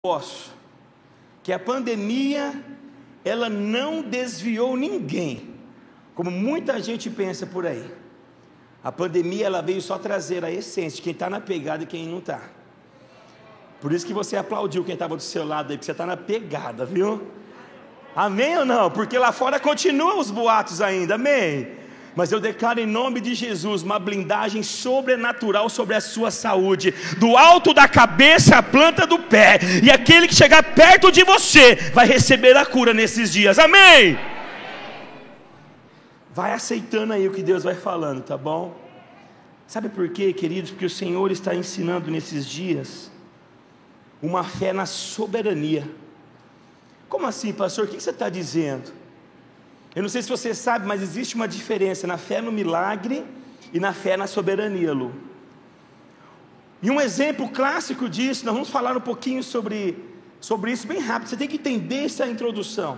posso, que a pandemia, ela não desviou ninguém, como muita gente pensa por aí. A pandemia, ela veio só trazer a essência de quem está na pegada e quem não está. Por isso que você aplaudiu quem estava do seu lado aí, porque você está na pegada, viu? Amém ou não? Porque lá fora continuam os boatos ainda, amém? Mas eu declaro em nome de Jesus uma blindagem sobrenatural sobre a sua saúde, do alto da cabeça à planta do pé, e aquele que chegar perto de você vai receber a cura nesses dias, amém? Vai aceitando aí o que Deus vai falando, tá bom? Sabe por quê, queridos? Porque o Senhor está ensinando nesses dias uma fé na soberania. Como assim, pastor? O que você está dizendo? Eu não sei se você sabe, mas existe uma diferença na fé no milagre e na fé na soberania, Lu. E um exemplo clássico disso, nós vamos falar um pouquinho sobre isso bem rápido. Você tem que entender essa introdução,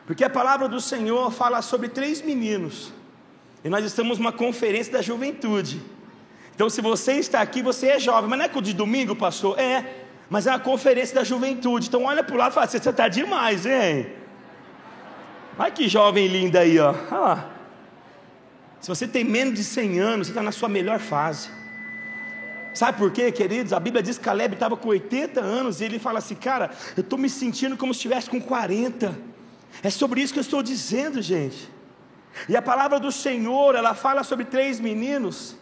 porque a palavra do Senhor fala sobre 3 meninos, e nós estamos numa conferência da juventude. Então, se você está aqui, você é jovem, mas não é de domingo, pastor? É, mas é uma conferência da juventude. Então olha para o lado e fala assim: você está demais, hein? Olha que jovem linda aí, ó. Se você tem menos de 100 anos, você está na sua melhor fase. Sabe por quê, queridos? A Bíblia diz que Caleb estava com 80 anos, e ele fala assim: cara, eu estou me sentindo como se estivesse com 40. É sobre isso que eu estou dizendo, gente. E a palavra do Senhor, ela fala sobre 3 meninos,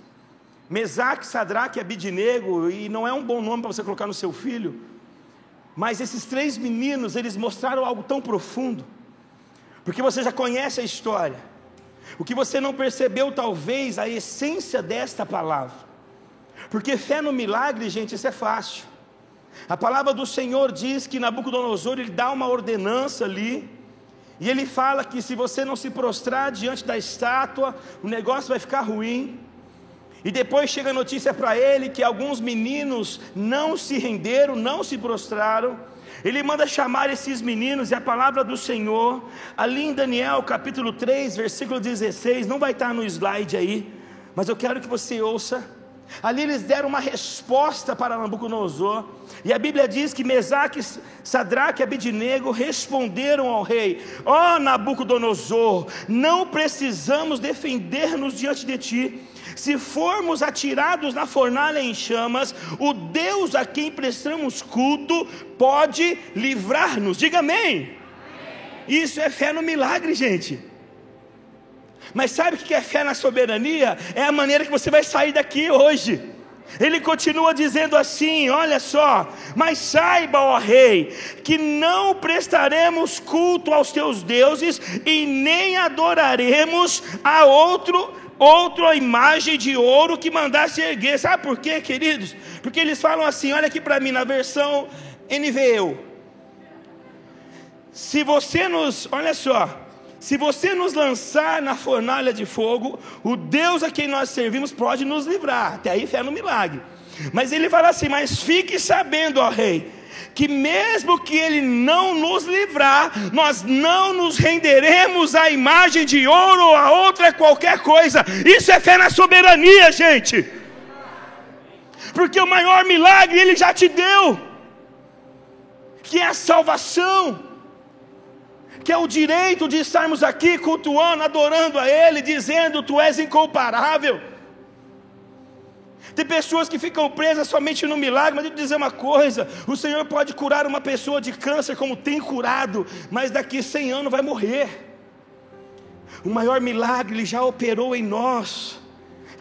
Mesaque, Sadraque e Abidnego, e não é um bom nome para você colocar no seu filho, mas esses 3 meninos, eles mostraram algo tão profundo, porque você já conhece a história. O que você não percebeu, talvez, a essência desta palavra, porque fé no milagre, gente, isso é fácil. A palavra do Senhor diz que Nabucodonosor, ele dá uma ordenança ali, e ele fala que se você não se prostrar diante da estátua, o negócio vai ficar ruim. E depois chega a notícia para ele que alguns meninos não se renderam, não se prostraram. Ele manda chamar esses meninos, e a palavra do Senhor, ali em Daniel capítulo 3, versículo 16, não vai estar no slide aí, mas eu quero que você ouça. Ali eles deram uma resposta para Nabucodonosor, e a Bíblia diz que Mesaque, Sadraque e Abidnego responderam ao rei: ó Nabucodonosor, não precisamos defender-nos diante de ti. Se formos atirados na fornalha em chamas, o Deus a quem prestamos culto pode livrar-nos. Diga amém. Isso é fé no milagre, gente. Mas sabe o que é fé na soberania? É a maneira que você vai sair daqui hoje. Ele continua dizendo assim, olha só: mas saiba, ó rei, que não prestaremos culto aos teus deuses, e nem adoraremos a outra imagem de ouro que mandasse erguer. Sabe por quê, queridos? Porque eles falam assim, olha aqui para mim, na versão NVU: se você nos lançar na fornalha de fogo, o Deus a quem nós servimos pode nos livrar. Até aí fé no milagre. Mas ele fala assim: mas fique sabendo, ó rei, que mesmo que ele não nos livrar, nós não nos renderemos à imagem de ouro ou a outra qualquer coisa. Isso é fé na soberania, gente. Porque o maior milagre ele já te deu, que é a salvação, que é o direito de estarmos aqui cultuando, adorando a Ele, dizendo: tu és incomparável. Tem pessoas que ficam presas somente no milagre, mas deixa eu dizer uma coisa: o Senhor pode curar uma pessoa de câncer como tem curado, mas daqui 100 anos vai morrer. O maior milagre Ele já operou em nós,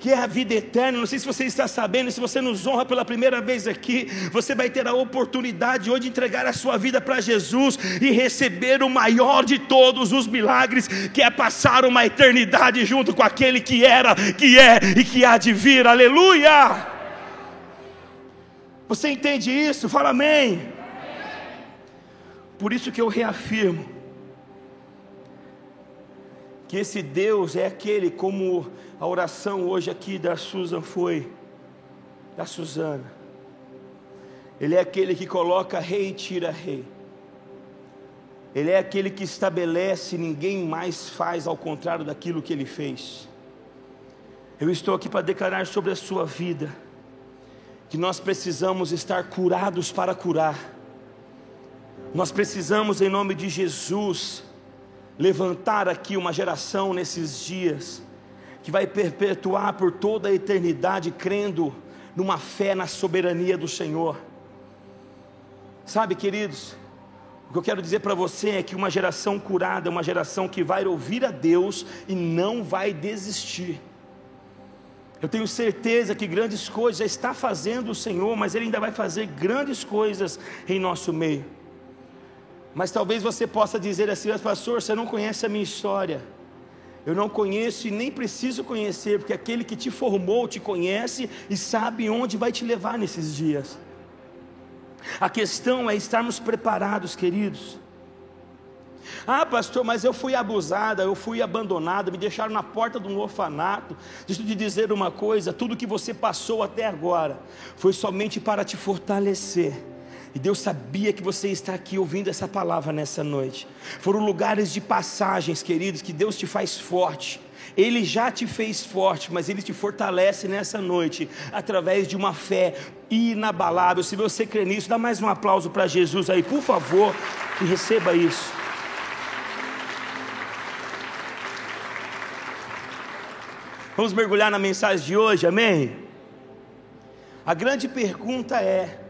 que é a vida eterna. Não sei se você está sabendo, se você nos honra pela primeira vez aqui, você vai ter a oportunidade hoje de entregar a sua vida para Jesus e receber o maior de todos os milagres, que é passar uma eternidade junto com aquele que era, que é e que há de vir. Aleluia! Você entende isso? Fala amém. Por isso que eu reafirmo que esse Deus é aquele, como a oração hoje aqui da Susan foi, da Suzana, Ele é aquele que coloca rei e tira rei. Ele é aquele que estabelece, ninguém mais faz ao contrário daquilo que Ele fez. Eu estou aqui para declarar sobre a sua vida que nós precisamos estar curados para curar. Nós precisamos, em nome de Jesus, levantar aqui uma geração nesses dias, que vai perpetuar por toda a eternidade, crendo numa fé na soberania do Senhor. Sabe, queridos, o que eu quero dizer para você é que uma geração curada é uma geração que vai ouvir a Deus e não vai desistir. Eu tenho certeza que grandes coisas já está fazendo o Senhor, mas Ele ainda vai fazer grandes coisas em nosso meio. Mas talvez você possa dizer assim: mas pastor, você não conhece a minha história. Eu não conheço e nem preciso conhecer, porque aquele que te formou te conhece e sabe onde vai te levar nesses dias. A questão é estarmos preparados, queridos. Ah, pastor, mas eu fui abusada, eu fui abandonada, me deixaram na porta de um orfanato. Deixa eu te dizer uma coisa: tudo que você passou até agora foi somente para te fortalecer. E Deus sabia que você está aqui ouvindo essa palavra nessa noite. Foram lugares de passagens, queridos, que Deus te faz forte. Ele já te fez forte, mas Ele te fortalece nessa noite, através de uma fé inabalável. Se você crê nisso, dá mais um aplauso para Jesus aí, por favor, e receba isso. Vamos mergulhar na mensagem de hoje, amém? A grande pergunta é: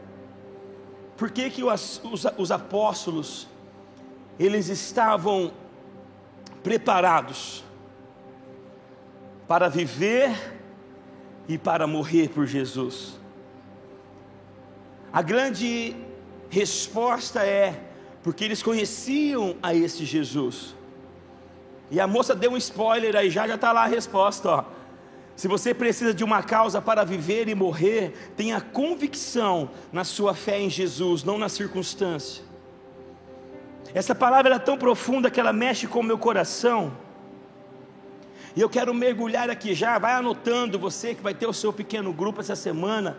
por que os apóstolos, eles estavam preparados para viver e para morrer por Jesus? A grande resposta é: porque eles conheciam a esse Jesus. E a moça deu um spoiler aí, já está lá a resposta, ó. Se você precisa de uma causa para viver e morrer, tenha convicção na sua fé em Jesus, não na circunstância. Essa palavra é tão profunda que ela mexe com o meu coração. E eu quero mergulhar aqui já. Vai anotando, você que vai ter o seu pequeno grupo essa semana,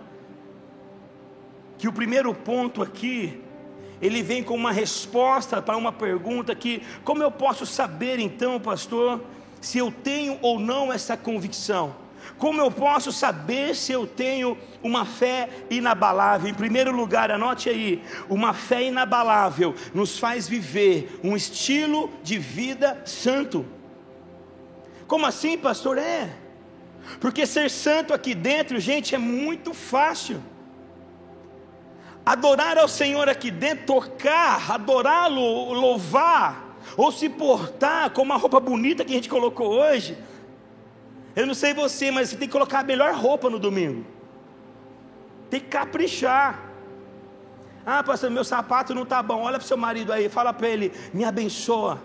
que o primeiro ponto aqui, ele vem com uma resposta para uma pergunta que: como eu posso saber então, pastor, se eu tenho ou não essa convicção? Como eu posso saber se eu tenho uma fé inabalável? Em primeiro lugar, anote aí: uma fé inabalável nos faz viver um estilo de vida santo. Como assim, pastor? Porque ser santo aqui dentro, gente, é muito fácil. Adorar ao Senhor aqui dentro, tocar, adorá-lo, louvar, ou se portar com uma roupa bonita que a gente colocou hoje. Eu não sei você, mas você tem que colocar a melhor roupa no domingo. Tem que caprichar. Ah, pastor, meu sapato não está bom. Olha para o seu marido aí, fala para ele: me abençoa.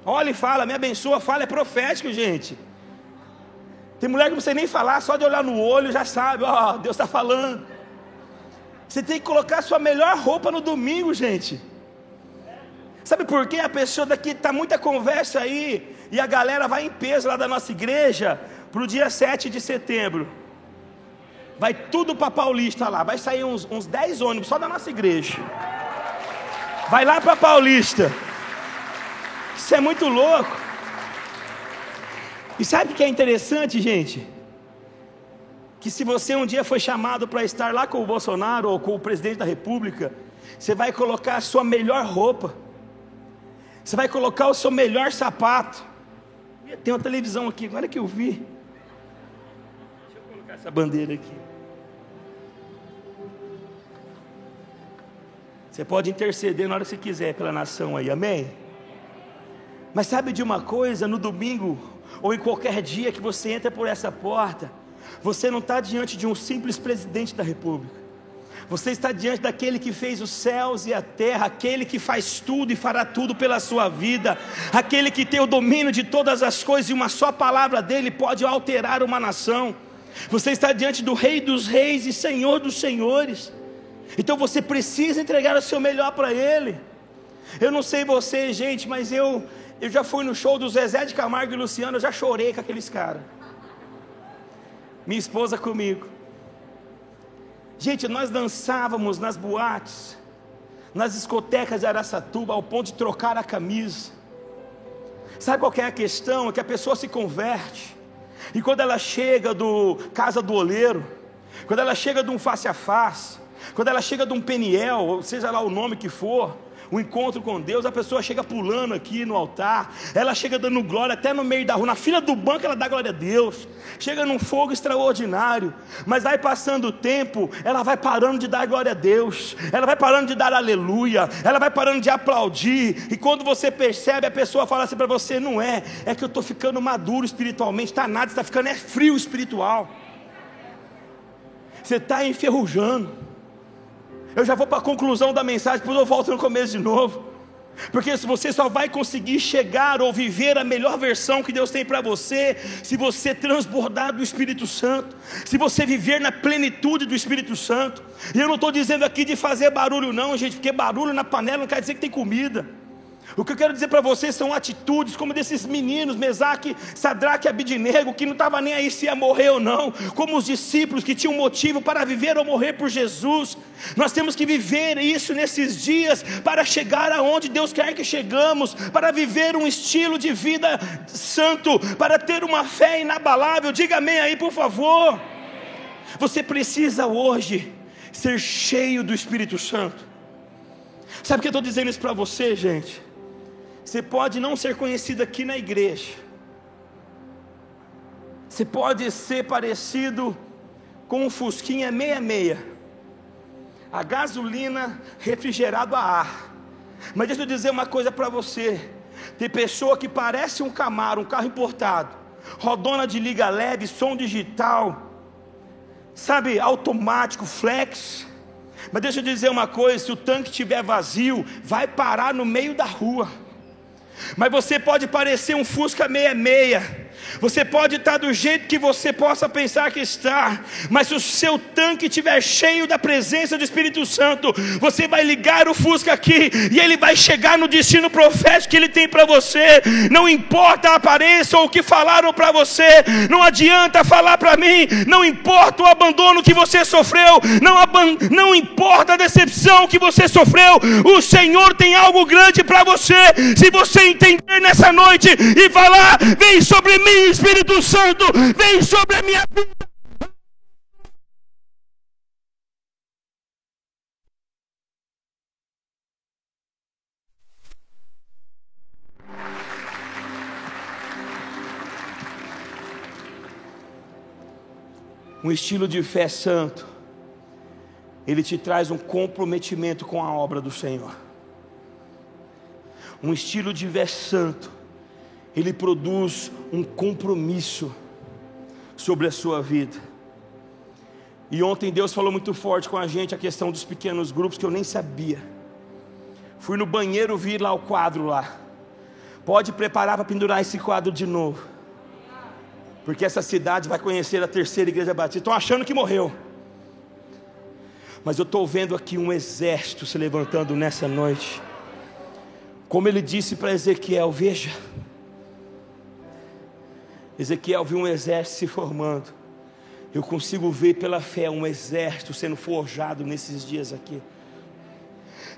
Olha e fala: me abençoa. Fala, é profético, gente. Tem mulher que não precisa nem falar, só de olhar no olho já sabe: ó, Deus está falando. Você tem que colocar a sua melhor roupa no domingo, gente. Sabe por quê? A pessoa daqui está muita conversa aí, e a galera vai em peso lá da nossa igreja para o dia 7 de setembro. Vai tudo para Paulista lá. Vai sair uns 10 ônibus só da nossa igreja. Vai lá para Paulista. Isso é muito louco. E sabe o que é interessante, gente? Que se você um dia foi chamado para estar lá com o Bolsonaro ou com o presidente da República, você vai colocar a sua melhor roupa. Você vai colocar o seu melhor sapato. Tem uma televisão aqui, agora que eu vi. Deixa eu colocar essa bandeira aqui. Você pode interceder na hora que você quiser pela nação aí, amém? Mas sabe de uma coisa? No domingo, ou em qualquer dia que você entra por essa porta, você não está diante de um simples presidente da República. Você está diante daquele que fez os céus e a terra, aquele que faz tudo e fará tudo pela sua vida, aquele que tem o domínio de todas as coisas, e uma só palavra dele pode alterar uma nação. Você está diante do Rei dos Reis e Senhor dos Senhores. Então você precisa entregar o seu melhor para Ele. Eu não sei você, gente, mas eu já fui no show do Zezé de Camargo e Luciano, eu já chorei com aqueles caras. Minha esposa comigo. Gente, nós dançávamos nas boates, nas discotecas de Araçatuba, ao ponto de trocar a camisa. Sabe qual que é a questão? É que a pessoa se converte, e quando ela chega do Casa do Oleiro, quando ela chega de um face a face, Quando ela chega de um Peniel, ou seja lá o nome que for, o encontro com Deus, a pessoa chega pulando aqui no altar, ela chega dando glória até no meio da rua, na fila do banco ela dá glória a Deus, chega num fogo extraordinário, mas aí passando o tempo, ela vai parando de dar glória a Deus, ela vai parando de dar aleluia, ela vai parando de aplaudir, e quando você percebe, a pessoa fala assim para você: não é que eu estou ficando maduro espiritualmente, está nada, você está ficando frio espiritual, você está enferrujando. Eu já vou para a conclusão da mensagem, depois eu volto no começo de novo. Porque se você só vai conseguir chegar ou viver a melhor versão que Deus tem para você, se você transbordar do Espírito Santo, se você viver na plenitude do Espírito Santo. E eu não estou dizendo aqui de fazer barulho não, gente, porque barulho na panela não quer dizer que tem comida. O que eu quero dizer para vocês são atitudes como desses meninos, Mesaque, Sadraque e Abidnego, que não estavam nem aí se ia morrer ou não, como os discípulos que tinham motivo para viver ou morrer por Jesus. Nós temos que viver isso nesses dias, para chegar aonde Deus quer que chegamos, para viver um estilo de vida santo, para ter uma fé inabalável. Diga amém aí, por favor. Você precisa hoje ser cheio do Espírito Santo. Sabe por que eu estou dizendo isso para você, gente? Você pode não ser conhecido aqui na igreja, você pode ser parecido com um Fusquinha 66, a gasolina refrigerado a ar, mas deixa eu dizer uma coisa para você: tem pessoa que parece um Camaro, um carro importado, rodona de liga leve, som digital, sabe, automático, flex. Mas deixa eu dizer uma coisa: se o tanque estiver vazio, vai parar no meio da rua. Mas você pode parecer um Fusca 66, você pode estar do jeito que você possa pensar que está, mas se o seu tanque estiver cheio da presença do Espírito Santo, você vai ligar o Fusca aqui, e ele vai chegar no destino profético que ele tem para você. Não importa a aparência ou o que falaram para você, não adianta falar para mim, não importa o abandono que você sofreu, não importa a decepção que você sofreu, o Senhor tem algo grande para você. Se você entender nessa noite e falar: vem sobre mim, Espírito Santo, vem sobre a minha vida. Um estilo de fé santo, ele te traz um comprometimento com a obra do Senhor. Um estilo de fé santo, ele produz um compromisso sobre a sua vida. E ontem Deus falou muito forte com a gente a questão dos pequenos grupos, que eu nem sabia. Fui no banheiro, vi lá o quadro lá. Pode preparar para pendurar esse quadro de novo, porque essa cidade vai conhecer a terceira igreja batista. Estão achando que morreu, mas eu estou vendo aqui um exército se levantando nessa noite. Como ele disse para Ezequiel: veja, Ezequiel viu um exército se formando. Eu consigo ver pela fé um exército sendo forjado nesses dias aqui.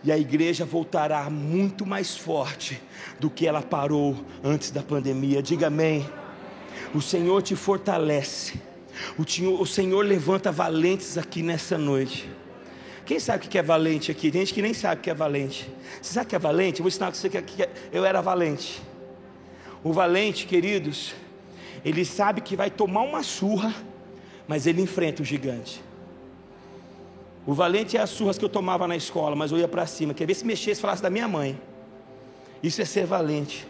E a igreja voltará muito mais forte do que ela parou antes da pandemia. Diga amém. O Senhor te fortalece. O Senhor levanta valentes aqui nessa noite. Quem sabe o que é valente aqui? Tem gente que nem sabe o que é valente. Você sabe o que é valente? Eu vou ensinar você que eu era valente. O valente, queridos, ele sabe que vai tomar uma surra, mas ele enfrenta o gigante. O valente é as surras que eu tomava na escola, mas eu ia para cima. Quer ver se mexesse, falasse da minha mãe. Isso é ser valente.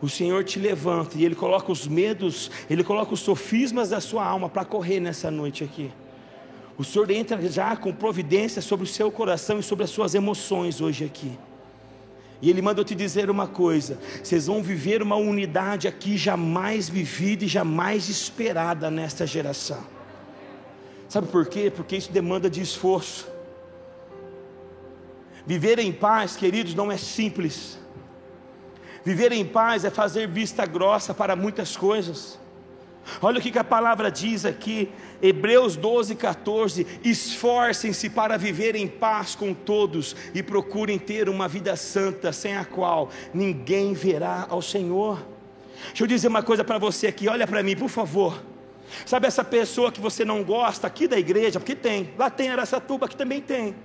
O Senhor te levanta e Ele coloca os medos, Ele coloca os sofismas da sua alma para correr nessa noite aqui. O Senhor entra já com providência sobre o seu coração e sobre as suas emoções hoje aqui. E Ele manda eu te dizer uma coisa: vocês vão viver uma unidade aqui jamais vivida e jamais esperada nesta geração. Sabe por quê? Porque isso demanda de esforço. Viver em paz, queridos, não é simples. Viver em paz é fazer vista grossa para muitas coisas. Olha o que a palavra diz aqui, Hebreus 12:14: esforcem-se para viver em paz com todos e procurem ter uma vida santa, sem a qual ninguém verá ao Senhor. Deixa eu dizer uma coisa para você aqui, olha para mim por favor. Sabe essa pessoa que você não gosta aqui da igreja, porque tem, lá tem Araçatuba, aqui também tem.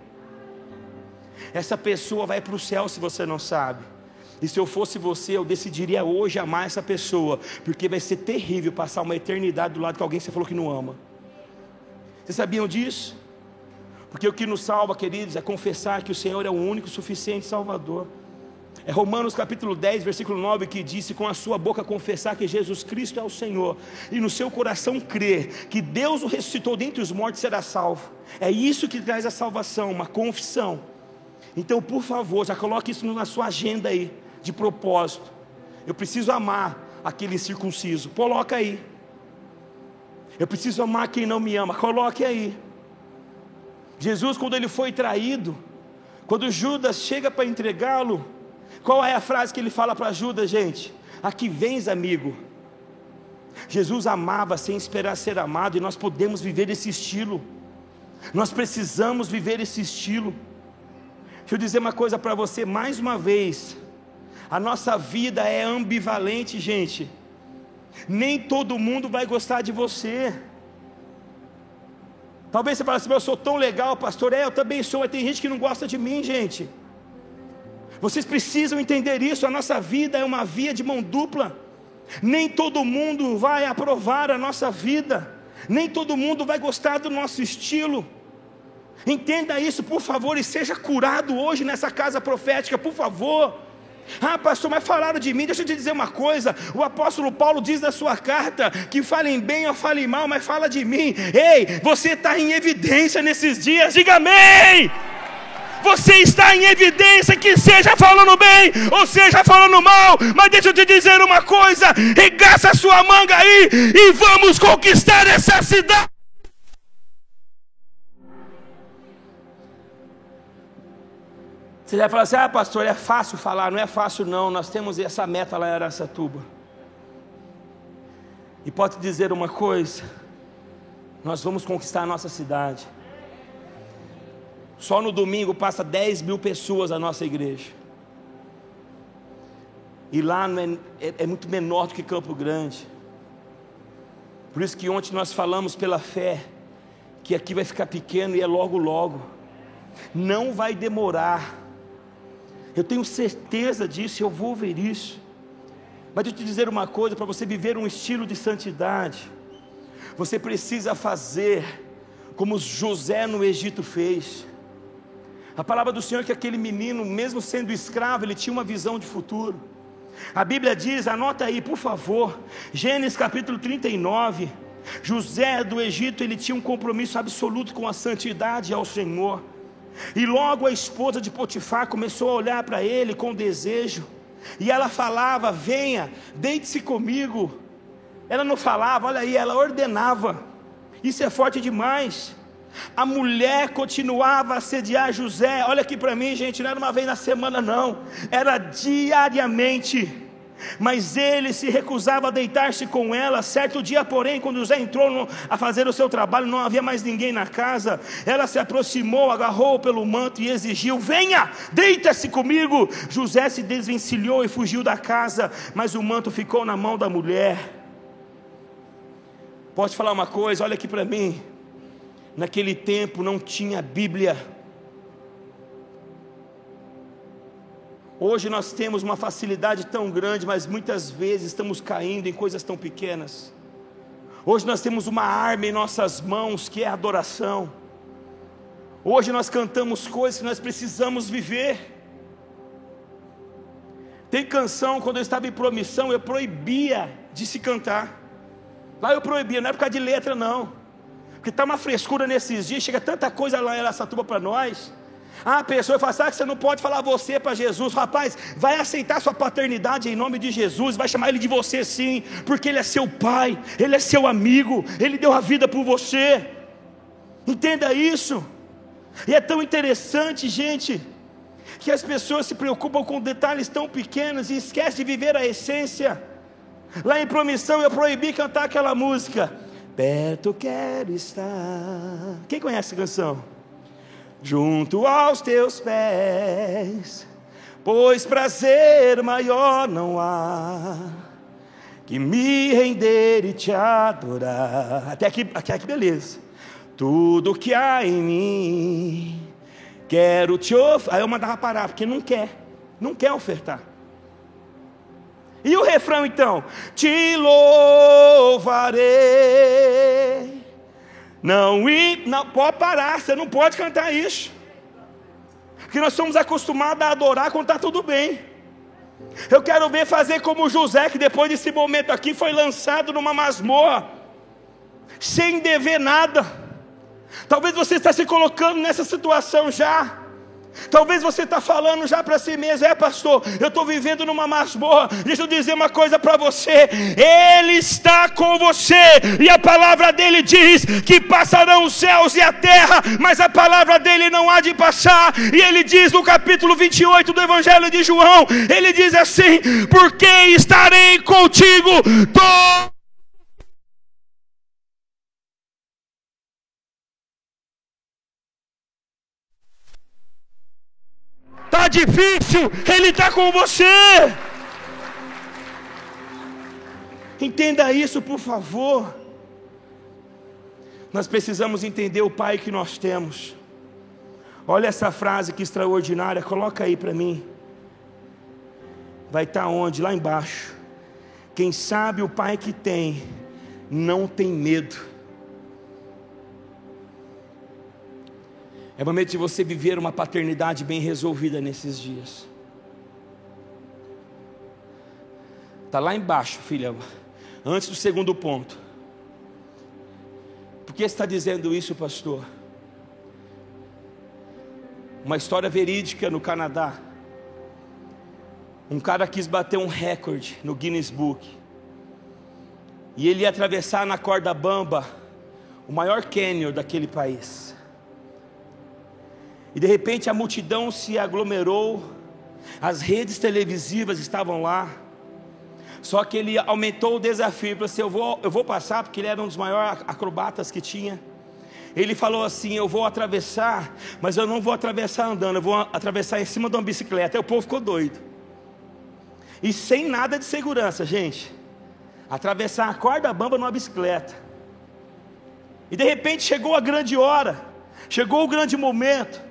Essa pessoa vai para o céu se você não sabe. E se eu fosse você, eu decidiria hoje amar essa pessoa, porque vai ser terrível passar uma eternidade do lado de alguém que você falou que não ama. Vocês sabiam disso? Porque o que nos salva, queridos, é confessar que o Senhor é o único, suficiente Salvador. É Romanos capítulo 10, versículo 9, que diz: com a sua boca confessar que Jesus Cristo é o Senhor, e no seu coração crer que Deus o ressuscitou dentre os mortos, será salvo. É isso que traz a salvação, uma confissão. Então, por favor, já coloque isso na sua agenda aí, de propósito. Eu preciso amar aquele incircunciso, coloca aí. Eu preciso amar quem não me ama, coloque aí. Jesus, quando ele foi traído, quando Judas chega para entregá-lo, qual é a frase que ele fala para Judas, gente? Aqui vens, amigo. Jesus amava sem esperar ser amado, e nós podemos viver esse estilo. Nós precisamos viver esse estilo. Deixa eu dizer uma coisa para você, mais uma vez. A nossa vida é ambivalente, gente. Nem todo mundo vai gostar de você. Talvez você fale assim: eu sou tão legal, pastor. Eu também sou, mas tem gente que não gosta de mim, gente. Vocês precisam entender isso. A nossa vida é uma via de mão dupla. Nem todo mundo vai aprovar a nossa vida. Nem todo mundo vai gostar do nosso estilo. Entenda isso, por favor, e seja curado hoje nessa casa profética, por favor. Ah, pastor, mas falaram de mim. Deixa eu te dizer uma coisa. O apóstolo Paulo diz na sua carta que falem bem ou falem mal, mas fala de mim. Ei, você está em evidência nesses dias. Diga amém. Você está em evidência, que seja falando bem ou seja falando mal. Mas deixa eu te dizer uma coisa: regaça a sua manga aí e vamos conquistar essa cidade. Você vai falar assim: ah, pastor, é fácil falar. Não é fácil não, nós temos essa meta lá em Araçatuba. E pode dizer uma coisa: nós vamos conquistar a nossa cidade. Só no domingo passa 10 mil pessoas a nossa igreja. E lá é muito menor do que Campo Grande. Por isso que ontem nós falamos pela fé que aqui vai ficar pequeno, e é logo logo. Não vai demorar. Eu tenho certeza disso, eu vou ver isso. Mas deixa eu te dizer uma coisa: para você viver um estilo de santidade, você precisa fazer como José no Egito fez. A palavra do Senhor é que aquele menino, mesmo sendo escravo, ele tinha uma visão de futuro. A Bíblia diz, anota aí por favor, Gênesis capítulo 39, José do Egito, ele tinha um compromisso absoluto com a santidade ao Senhor. E logo a esposa de Potifar começou a olhar para ele com desejo, e ela falava: venha, deite-se comigo. Ela não falava, olha aí, ela ordenava. Isso é forte demais. A mulher continuava a assediar José. Olha aqui para mim, gente, não era uma vez na semana não, era diariamente. Mas ele se recusava a deitar-se com ela. Certo dia, porém, quando José entrou a fazer o seu trabalho, não havia mais ninguém na casa. Ela se aproximou, agarrou-o pelo manto e exigiu: venha, deita-se comigo. José se desvencilhou e fugiu da casa, mas o manto ficou na mão da mulher. Posso te falar uma coisa? Olha aqui para mim. Naquele tempo não tinha Bíblia. Hoje nós temos uma facilidade tão grande, mas muitas vezes estamos caindo em coisas tão pequenas. Hoje nós temos uma arma em nossas mãos, que é a adoração. Hoje nós cantamos coisas que nós precisamos viver. Tem canção, quando eu estava em promissão, eu proibia de se cantar. Lá eu proibia, não é por causa de letra não, porque está uma frescura nesses dias, chega tanta coisa lá em Araçatuba para nós. A pessoa fala: sabe que você não pode falar você para Jesus? Rapaz, vai aceitar sua paternidade em nome de Jesus, vai chamar ele de você sim, porque ele é seu pai, ele é seu amigo, ele deu a vida por você. Entenda isso. E é tão interessante, gente, que as pessoas se preocupam com detalhes tão pequenos e esquecem de viver a essência. Lá em promissão eu proibi cantar aquela música: perto quero estar. Quem conhece essa canção? Junto aos teus pés, pois prazer maior não há que me render e te adorar. Até aqui beleza. Tudo que há em mim, quero te ofertar. Aí eu mandava parar, porque não quer ofertar. E o refrão então? Te louvarei. Não, pode parar, você não pode cantar isso. Porque nós somos acostumados a adorar quando está tudo bem. Eu quero ver fazer como José, que depois desse momento aqui foi lançado numa masmorra, sem dever nada. Talvez você está se colocando nessa situação já. Talvez você está falando já para si mesmo: pastor, eu estou vivendo numa masmorra. Deixa eu dizer uma coisa para você: Ele está com você, e a palavra dele diz que passarão os céus e a terra, mas a palavra dele não há de passar. E ele diz no capítulo 28 do Evangelho de João, ele diz assim: porque estarei contigo Está difícil, Ele está com você. Entenda isso, por favor. Nós precisamos entender o Pai que nós temos. Olha essa frase que extraordinária, coloca aí para mim. Vai estar onde? Lá embaixo. Quem sabe o Pai que tem, não tem medo. É momento de você viver uma paternidade bem resolvida nesses dias. Está lá embaixo, filha, antes do segundo ponto. Por que você está dizendo isso, pastor? Uma história verídica no Canadá. Um cara quis bater um recorde no Guinness Book. E ele ia atravessar na corda bamba o maior cânion daquele país. E de repente a multidão se aglomerou, as redes televisivas estavam lá. Só que ele aumentou o desafio, falou assim: eu vou passar, porque ele era um dos maiores acrobatas que tinha. Ele falou assim: eu vou atravessar, mas eu não vou atravessar andando, eu vou atravessar em cima de uma bicicleta. Aí o povo ficou doido. E sem nada de segurança, gente. Atravessar a corda bamba numa bicicleta. E de repente chegou a grande hora, chegou o grande momento.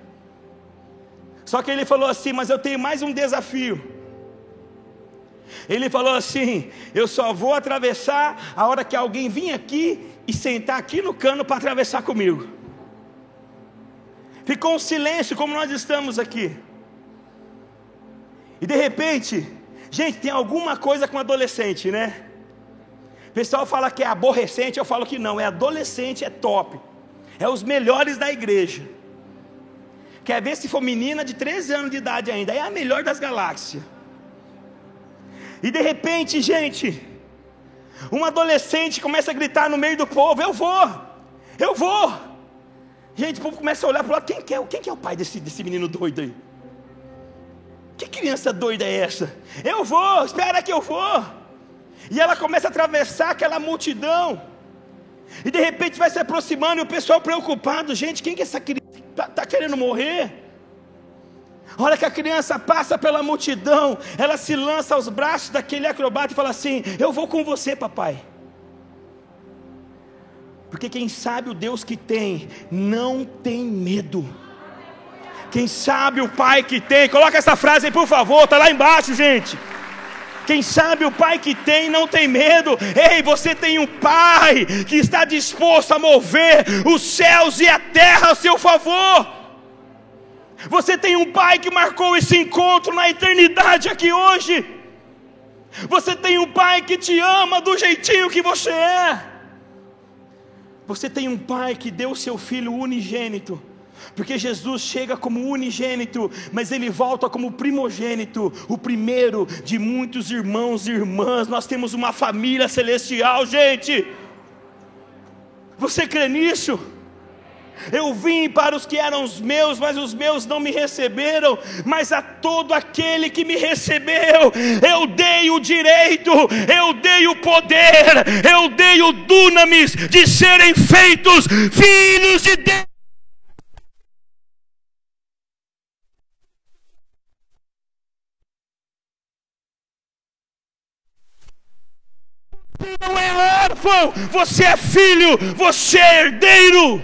Só que ele falou assim: mas eu tenho mais um desafio. Ele falou assim: eu só vou atravessar a hora que alguém vir aqui e sentar aqui no cano para atravessar comigo. Ficou um silêncio como nós estamos aqui. E de repente, gente, tem alguma coisa com adolescente, né? O pessoal fala que é aborrecente, eu falo que não, é adolescente, é top. É os melhores da igreja. Quer ver se for menina de 13 anos de idade ainda, é a melhor das galáxias. E de repente, gente, um adolescente começa a gritar no meio do povo: eu vou. Gente, o povo começa a olhar para o lado: quem que é o pai desse menino doido aí? Que criança doida é essa? Eu vou, espera que eu vou. E ela começa a atravessar aquela multidão. E de repente vai se aproximando e o pessoal preocupado: gente, quem que é essa criança? Está querendo morrer? A hora que a criança passa pela multidão, ela se lança aos braços daquele acrobata e fala assim: eu vou com você, papai. Porque quem sabe o Deus que tem, não tem medo. Quem sabe o Pai que tem, coloca essa frase aí por favor, está lá embaixo, gente. Quem sabe o Pai que tem, não tem medo. Ei, você tem um Pai que está disposto a mover os céus e a terra a seu favor. Você tem um Pai que marcou esse encontro na eternidade aqui hoje. Você tem um Pai que te ama do jeitinho que você é. Você tem um Pai que deu o seu Filho unigênito. Porque Jesus chega como unigênito, mas Ele volta como primogênito, o primeiro de muitos irmãos e irmãs. Nós temos uma família celestial, gente. Você crê nisso? Eu vim para os que eram os meus, mas os meus não me receberam. Mas a todo aquele que me recebeu, eu dei o direito, eu dei o poder, eu dei o dunamis de serem feitos filhos de Deus. Você não é órfão, você é filho, você é herdeiro.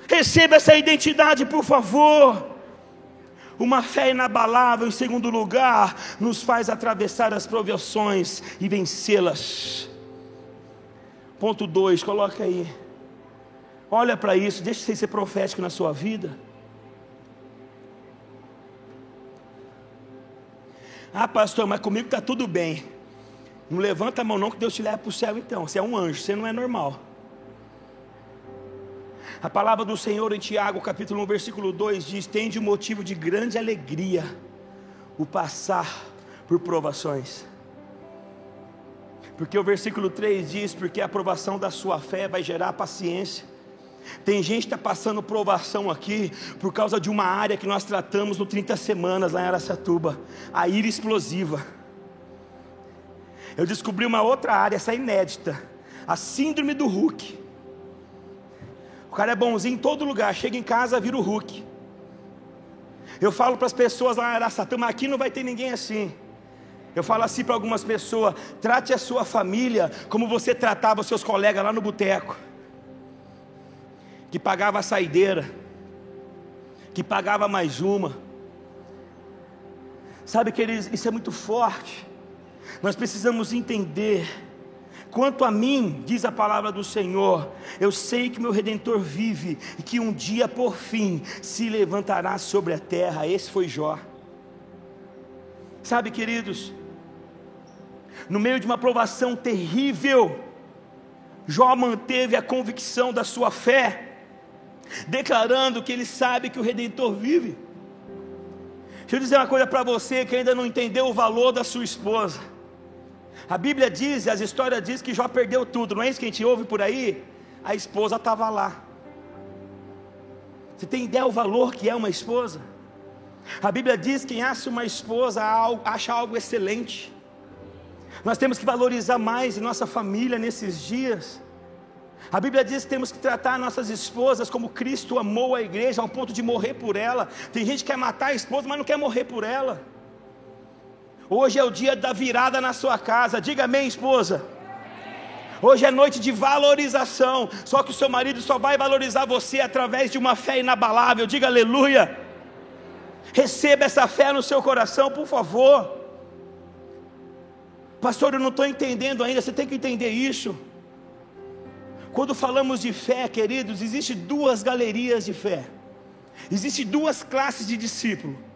Receba essa identidade, por favor. Uma fé inabalável, em segundo lugar, nos faz atravessar as provações e vencê-las. Ponto 2, coloca aí. Olha para isso, deixa isso ser profético na sua vida. Ah, pastor, mas comigo está tudo bem. Não levanta a mão não, que Deus te leva para o céu então. Você é um anjo, você não é normal. A palavra do Senhor em Tiago, capítulo 1, versículo 2 diz: tende um motivo de grande alegria o passar por provações. Porque o versículo 3 diz: porque a aprovação da sua fé vai gerar paciência. Tem gente que está passando provação aqui por causa de uma área que nós tratamos no 30 semanas lá em Araçatuba, a ira explosiva. Eu descobri uma outra área, essa é inédita, a síndrome do Hulk. O cara é bonzinho em todo lugar, chega em casa, vira o Hulk. Eu falo para as pessoas lá em Araçatuba, mas aqui não vai ter ninguém assim. Eu falo assim para algumas pessoas: trate a sua família como você tratava os seus colegas lá no boteco, que pagava a saideira, que pagava mais uma. Sabe, queridos, isso é muito forte. Nós precisamos entender. Quanto a mim, diz a palavra do Senhor, eu sei que meu Redentor vive, e que um dia por fim se levantará sobre a terra. Esse foi Jó. Sabe, queridos, no meio de uma provação terrível, Jó manteve a convicção da sua fé, declarando que ele sabe que o Redentor vive. Deixa eu dizer uma coisa para você que ainda não entendeu o valor da sua esposa. A Bíblia diz, as histórias dizem que Jó perdeu tudo, não é isso que a gente ouve por aí? A esposa estava lá. Você tem ideia do valor que é uma esposa? A Bíblia diz que quem acha uma esposa acha algo excelente. Nós temos que valorizar mais em nossa família nesses dias. A Bíblia diz que temos que tratar nossas esposas como Cristo amou a igreja, ao ponto de morrer por ela. Tem gente que quer matar a esposa, mas não quer morrer por ela. Hoje é o dia da virada na sua casa. Diga amém, esposa. Hoje é noite de valorização. Só que o seu marido só vai valorizar você através de uma fé inabalável. Diga aleluia. Receba essa fé no seu coração, por favor. Pastor, eu não estou entendendo ainda. Você tem que entender isso. Quando falamos de fé, queridos, existem duas galerias de fé. Existem duas classes de discípulo.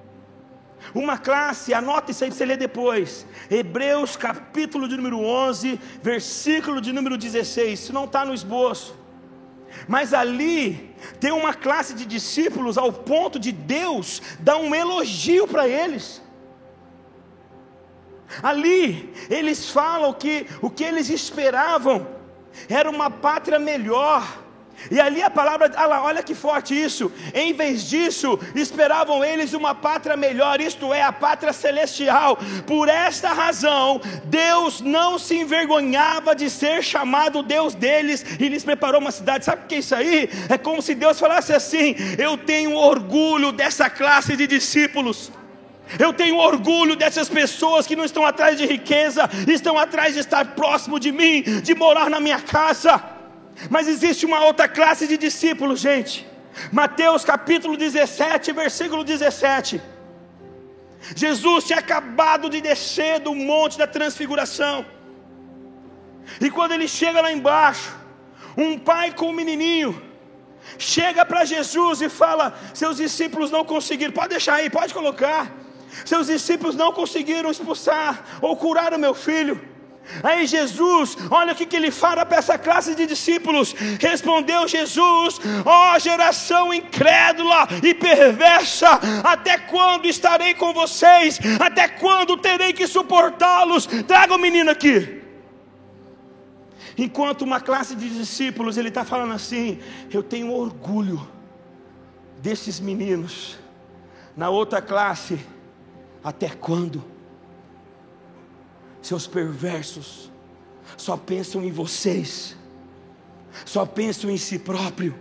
Uma classe, anota isso aí para você ler depois, Hebreus capítulo de número 11, versículo de número 16, isso não está no esboço, mas ali tem uma classe de discípulos ao ponto de Deus dar um elogio para eles. Ali eles falam que o que eles esperavam era uma pátria melhor. E ali a palavra, olha que forte isso. Em vez disso, esperavam eles uma pátria melhor, isto é, a pátria celestial. Por esta razão, Deus não se envergonhava de ser chamado Deus deles, e lhes preparou uma cidade. Sabe o que é isso aí? É como se Deus falasse assim: eu tenho orgulho dessa classe de discípulos. Eu tenho orgulho dessas pessoas que não estão atrás de riqueza, estão atrás de estar próximo de mim, de morar na minha casa. Mas existe uma outra classe de discípulos, gente. Mateus capítulo 17, versículo 17. Jesus tinha acabado de descer do monte da transfiguração. E quando ele chega lá embaixo, um pai com um menininho chega para Jesus e fala: seus discípulos não conseguiram, pode deixar aí, pode colocar. Seus discípulos não conseguiram expulsar ou curar o meu filho. Aí Jesus, olha o que ele fala para essa classe de discípulos. Respondeu Jesus: ó geração incrédula e perversa, até quando estarei com vocês? Até quando terei que suportá-los? Traga o menino aqui. Enquanto uma classe de discípulos, ele está falando assim: eu tenho orgulho desses meninos. Na outra classe: até quando? Seus perversos só pensam em vocês, só pensam em si próprio.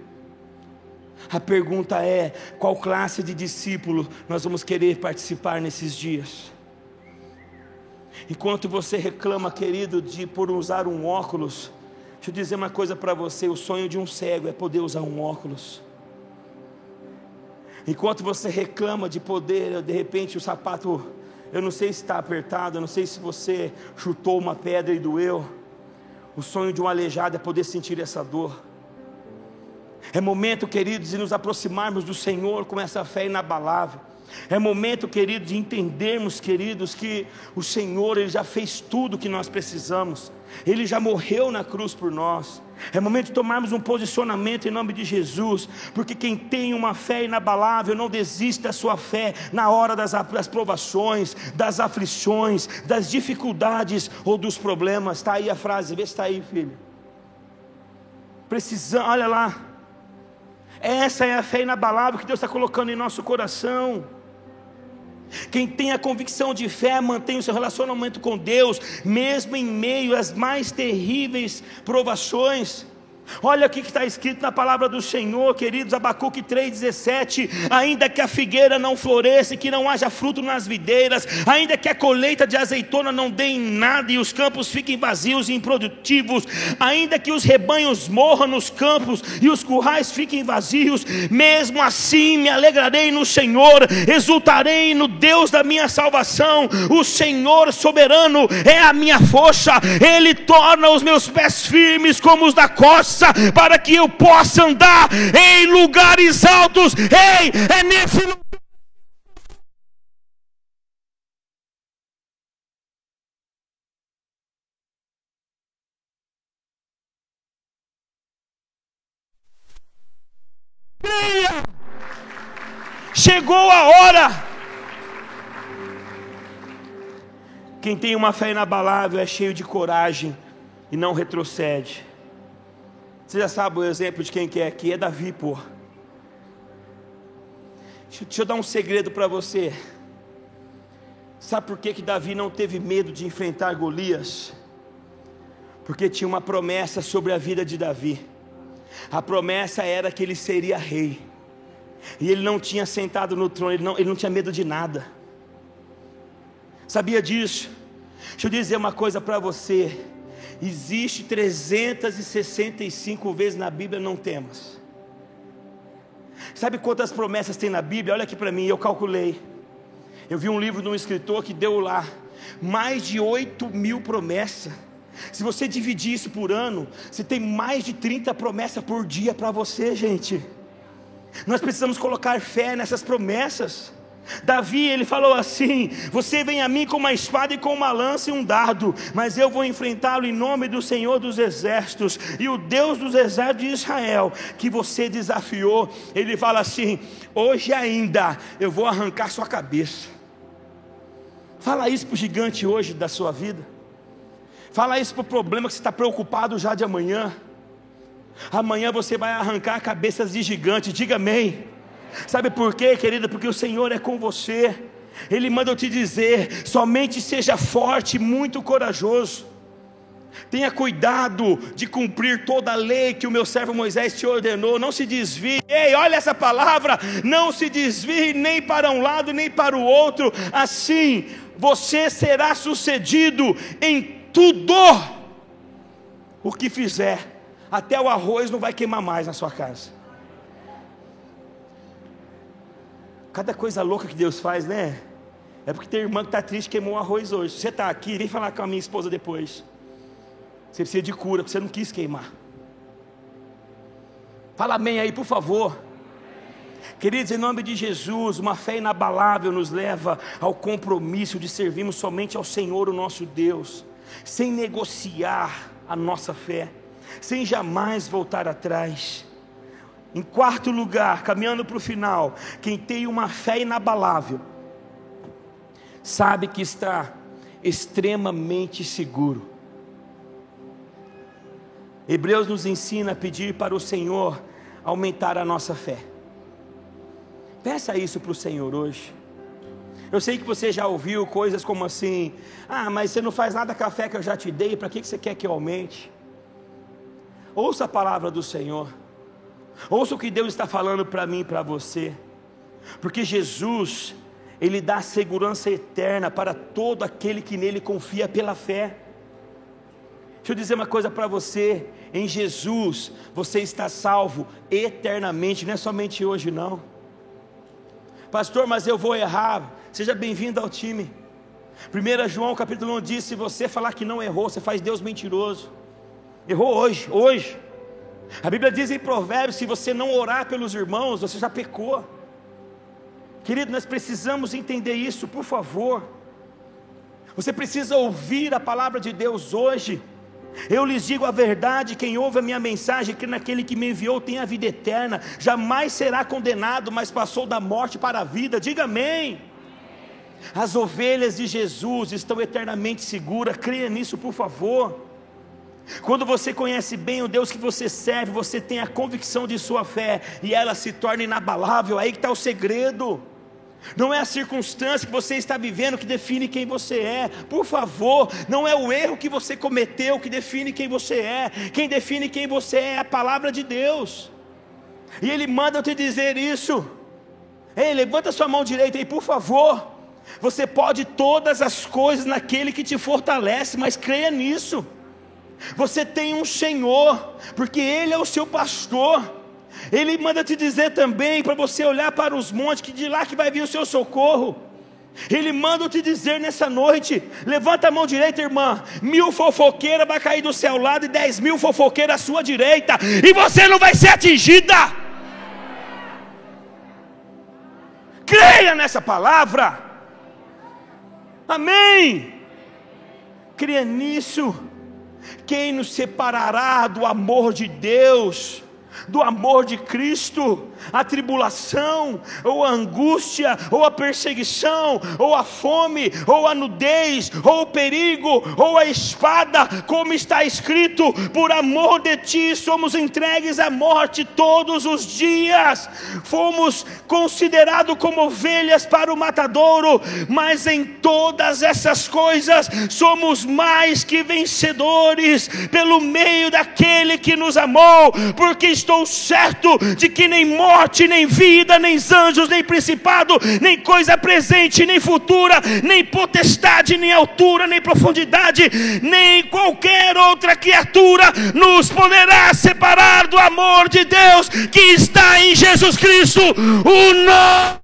A pergunta é: qual classe de discípulo nós vamos querer participar nesses dias? Enquanto você reclama, querido, por usar um óculos, deixa eu dizer uma coisa para você: o sonho de um cego é poder usar um óculos. Enquanto você reclama de poder, de repente o sapato, eu não sei se está apertado, eu não sei se você chutou uma pedra e doeu. O sonho de um aleijado é poder sentir essa dor. É momento, queridos, de nos aproximarmos do Senhor com essa fé inabalável. É momento, queridos, de entendermos, queridos, que o Senhor, Ele já fez tudo o que nós precisamos. Ele já morreu na cruz por nós. É momento de tomarmos um posicionamento em nome de Jesus, porque quem tem uma fé inabalável não desiste da sua fé na hora das provações, das aflições, das dificuldades ou dos problemas. Está aí a frase, vê se está aí, filho. Precisamos, olha lá. Essa é a fé inabalável que Deus está colocando em nosso coração. Quem tem a convicção de fé mantém o seu relacionamento com Deus, mesmo em meio às mais terríveis provações. Olha o que está escrito na palavra do Senhor, queridos, Abacuque 3,17: ainda que a figueira não floresça e que não haja fruto nas videiras, ainda que a colheita de azeitona não dê em nada e os campos fiquem vazios e improdutivos, ainda que os rebanhos morram nos campos e os currais fiquem vazios, mesmo assim me alegrarei no Senhor, exultarei no Deus da minha salvação. O Senhor soberano é a minha força, Ele torna os meus pés firmes como os da costa, para que eu possa andar em lugares altos. Ei, é nesse lugar. Chegou a hora. Quem tem uma fé inabalável é cheio de coragem e não retrocede. Você já sabe o exemplo de quem que é aqui? É Davi, pô. Deixa eu dar um segredo para você. Sabe por que Davi não teve medo de enfrentar Golias? Porque tinha uma promessa sobre a vida de Davi. A promessa era que ele seria rei. E ele não tinha sentado no trono, ele não tinha medo de nada. Sabia disso? Deixa eu dizer uma coisa para você. Existe 365 vezes na Bíblia não temas. Sabe quantas promessas tem na Bíblia? Olha aqui para mim, eu calculei. Eu vi um livro de um escritor que deu lá mais de 8.000 promessas. Se você dividir isso por ano, você tem mais de 30 promessas por dia para você, gente. Nós precisamos colocar fé nessas promessas. Davi, ele falou assim: você vem a mim com uma espada e com uma lança e um dardo, mas eu vou enfrentá-lo em nome do Senhor dos exércitos e o Deus dos exércitos de Israel, que você desafiou. Ele fala assim: hoje ainda eu vou arrancar sua cabeça. Fala isso para o gigante hoje da sua vida. Fala isso para o problema que você está preocupado já de amanhã. Amanhã você vai arrancar cabeças de gigante. Diga amém. Sabe por quê, querida? Porque o Senhor é com você. Ele manda eu te dizer: somente seja forte e muito corajoso. Tenha cuidado de cumprir toda a lei que o meu servo Moisés te ordenou. Não se desvie. Ei, olha essa palavra: não se desvie nem para um lado nem para o outro. Assim você será sucedido em tudo o que fizer. Até o arroz não vai queimar mais na sua casa. Cada coisa louca que Deus faz, né? É porque tem irmã que está triste, queimou o arroz hoje. Se você está aqui, vem falar com a minha esposa depois. Você precisa de cura, porque você não quis queimar. Fala amém aí, por favor. Queridos, em nome de Jesus, uma fé inabalável nos leva ao compromisso de servirmos somente ao Senhor, o nosso Deus, sem negociar a nossa fé, sem jamais voltar atrás. Em quarto lugar, caminhando para o final, quem tem uma fé inabalável sabe que está extremamente seguro. Hebreus nos ensina a pedir para o Senhor aumentar a nossa fé. Peça isso para o Senhor hoje. Eu sei que você já ouviu coisas como assim: ah, mas você não faz nada com a fé que eu já te dei, para que você quer que eu aumente? Ouça a palavra do Senhor. Ouça o que Deus está falando para mim e para você. Porque Jesus, Ele dá segurança eterna para todo aquele que nele confia pela fé. Deixa eu dizer uma coisa para você: em Jesus você está salvo eternamente, não é somente hoje não. Pastor, mas eu vou errar. Seja bem-vindo ao time. 1 João capítulo 1 diz: se você falar que não errou, você faz Deus mentiroso. Errou hoje. A Bíblia diz em Provérbios: se você não orar pelos irmãos, você já pecou. Querido, nós precisamos entender isso, por favor. Você precisa ouvir a palavra de Deus hoje. Eu lhes digo a verdade: quem ouve a minha mensagem, que naquele que me enviou tem a vida eterna, jamais será condenado, mas passou da morte para a vida. Diga amém. As ovelhas de Jesus estão eternamente seguras, creia nisso, por favor. Quando você conhece bem o Deus que você serve, você tem a convicção de sua fé, e ela se torna inabalável. Aí que está o segredo. Não é a circunstância que você está vivendo que define quem você é, por favor. Não é o erro que você cometeu que define quem você é. Quem define quem você é a palavra de Deus. E Ele manda eu te dizer isso. Ei, levanta sua mão direita aí, por favor. Você pode todas as coisas naquele que te fortalece, mas creia nisso. Você tem um Senhor, porque Ele é o seu pastor. Ele manda te dizer também para você olhar para os montes, que de lá que vai vir o seu socorro. Ele manda te dizer nessa noite: levanta a mão direita, irmã. 1000 fofoqueiras vai cair do seu lado e 10.000 fofoqueiras à sua direita, e você não vai ser atingida. Creia nessa palavra. Amém. Creia nisso. Quem nos separará do amor de Deus, do amor de Cristo? A tribulação, ou a angústia, ou a perseguição, ou a fome, ou a nudez, ou o perigo, ou a espada, como está escrito: por amor de ti somos entregues à morte todos os dias. Fomos considerados como ovelhas para o matadouro, mas em todas essas coisas somos mais que vencedores pelo meio daquele que nos amou, porque estou certo de que nem morte, nem vida, nem anjos, nem principado, nem coisa presente, nem futura, nem potestade, nem altura, nem profundidade, nem qualquer outra criatura nos poderá separar do amor de Deus que está em Jesus Cristo, o nosso.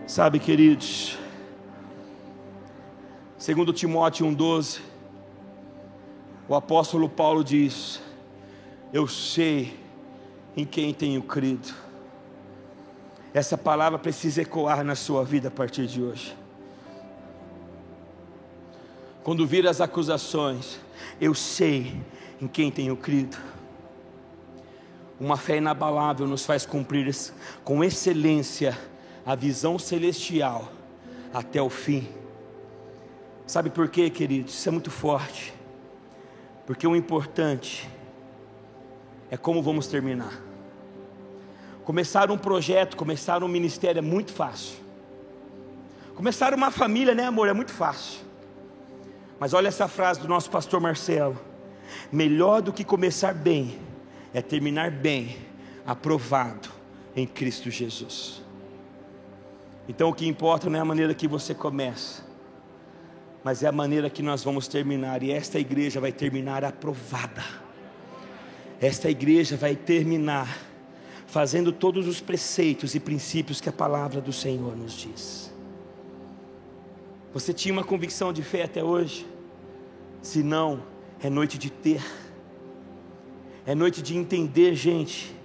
Sabe, queridos, 2 Timóteo 1,12, o apóstolo Paulo diz: eu sei em quem tenho crido. Essa palavra precisa ecoar na sua vida a partir de hoje. Quando vir as acusações, eu sei em quem tenho crido. Uma fé inabalável nos faz cumprir com excelência a visão celestial até o fim. Sabe por quê, queridos? Isso é muito forte. Porque o importante é como vamos terminar. Começar um projeto, começar um ministério é muito fácil. Começar uma família, né, amor, é muito fácil. Mas olha essa frase do nosso pastor Marcelo: melhor do que começar bem é terminar bem, aprovado em Cristo Jesus. Então o que importa não é a maneira que você começa, mas é a maneira que nós vamos terminar. E esta igreja vai terminar aprovada. Esta igreja vai terminar fazendo todos os preceitos e princípios que a palavra do Senhor nos diz. Você tinha uma convicção de fé até hoje? Se não, é noite de ter. É noite de entender, gente,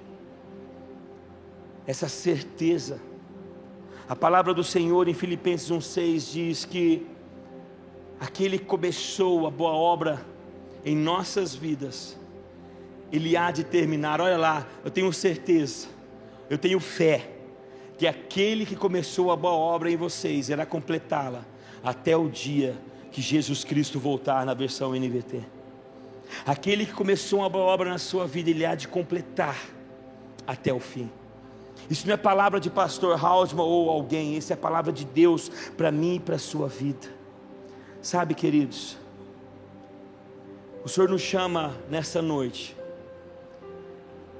essa certeza. A palavra do Senhor em Filipenses 1,6 diz que aquele que começou a boa obra em nossas vidas, Ele há de terminar. Olha lá, eu tenho certeza, eu tenho fé, que aquele que começou a boa obra em vocês, irá completá-la até o dia que Jesus Cristo voltar, na versão NVT. Aquele que começou uma boa obra na sua vida, Ele há de completar até o fim. Isso não é palavra de pastor Haldeman ou alguém, isso é palavra de Deus para mim e para a sua vida. Sabe, queridos, O Senhor nos chama nessa noite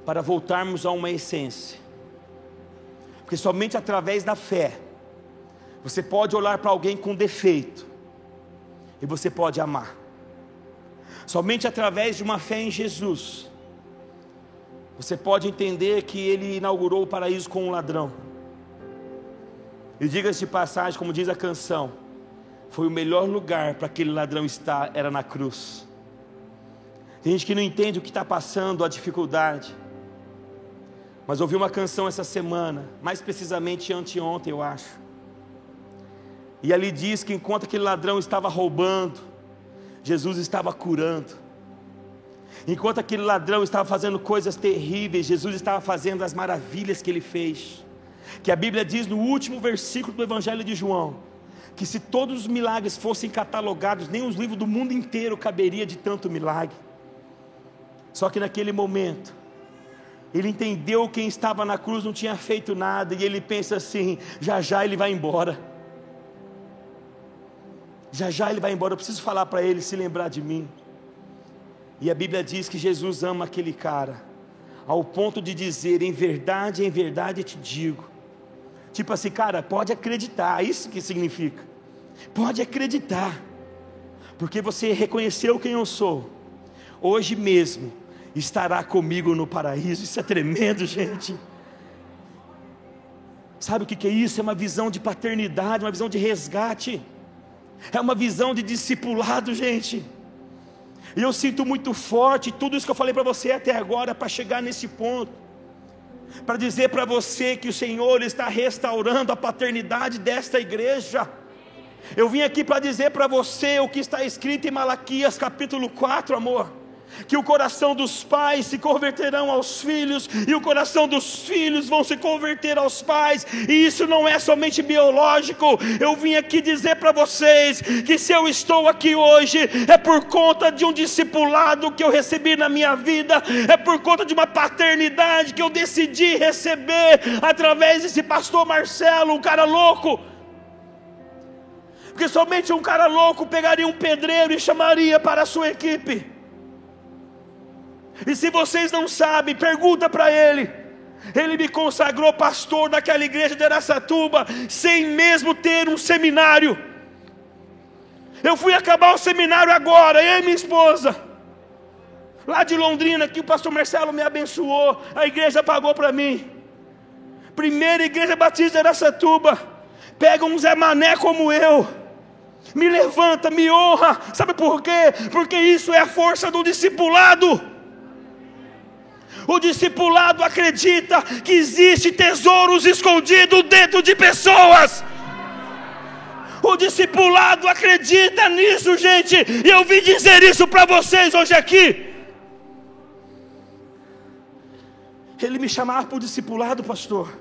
para voltarmos a uma essência, porque somente através da fé você pode olhar para alguém com defeito e você pode amar. Somente através de uma fé em Jesus você pode entender que Ele inaugurou o paraíso com um ladrão. E diga-se de passagem, como diz a canção, foi o melhor lugar para aquele ladrão estar, era na cruz. Tem gente que não entende o que está passando, a dificuldade. Mas ouvi uma canção essa semana, mais precisamente anteontem eu acho. E ali diz que enquanto aquele ladrão estava roubando, Jesus estava curando. Enquanto aquele ladrão estava fazendo coisas terríveis, Jesus estava fazendo as maravilhas que Ele fez. Que a Bíblia diz no último versículo do Evangelho de João, que se todos os milagres fossem catalogados, nem os livros do mundo inteiro caberia de tanto milagre. Só que naquele momento, ele entendeu que quem estava na cruz não tinha feito nada, e ele pensa assim: já já ele vai embora. Já já ele vai embora, eu preciso falar para ele se lembrar de mim. E a Bíblia diz que Jesus ama aquele cara, ao ponto de dizer: em verdade te digo. Tipo assim, cara, pode acreditar, isso que significa. Pode acreditar, porque você reconheceu quem eu sou. Hoje mesmo estará comigo no paraíso. Isso é tremendo, gente. Sabe o que é isso? É uma visão de paternidade, uma visão de resgate. É uma visão de discipulado, gente. E eu sinto muito forte tudo isso que eu falei para você até agora, para chegar nesse ponto, para dizer para você que o Senhor está restaurando a paternidade desta igreja. Eu vim aqui para dizer para você o que está escrito em Malaquias capítulo 4, amor, que o coração dos pais se converterão aos filhos, e o coração dos filhos vão se converter aos pais, e isso não é somente biológico. Eu vim aqui dizer para vocês, que se eu estou aqui hoje, é por conta de um discipulado que eu recebi na minha vida, é por conta de uma paternidade que eu decidi receber, através desse pastor Marcelo, um cara louco, porque somente um cara louco pegaria um pedreiro e chamaria para a sua equipe. E se vocês não sabem, pergunta para ele. Ele me consagrou pastor daquela igreja de Araçatuba, sem mesmo ter um seminário. Eu fui acabar o seminário agora, eu e minha esposa, lá de Londrina, que o pastor Marcelo me abençoou, a igreja pagou para mim. Primeira igreja batista de Araçatuba. Pega um Zé Mané como eu, me levanta, me honra. Sabe por quê? Porque isso é a força do discipulado. O discipulado acredita que existe tesouros escondidos dentro de pessoas. O discipulado acredita nisso, gente. E eu vim dizer isso para vocês hoje aqui. Ele me chamava para o discipulado, pastor,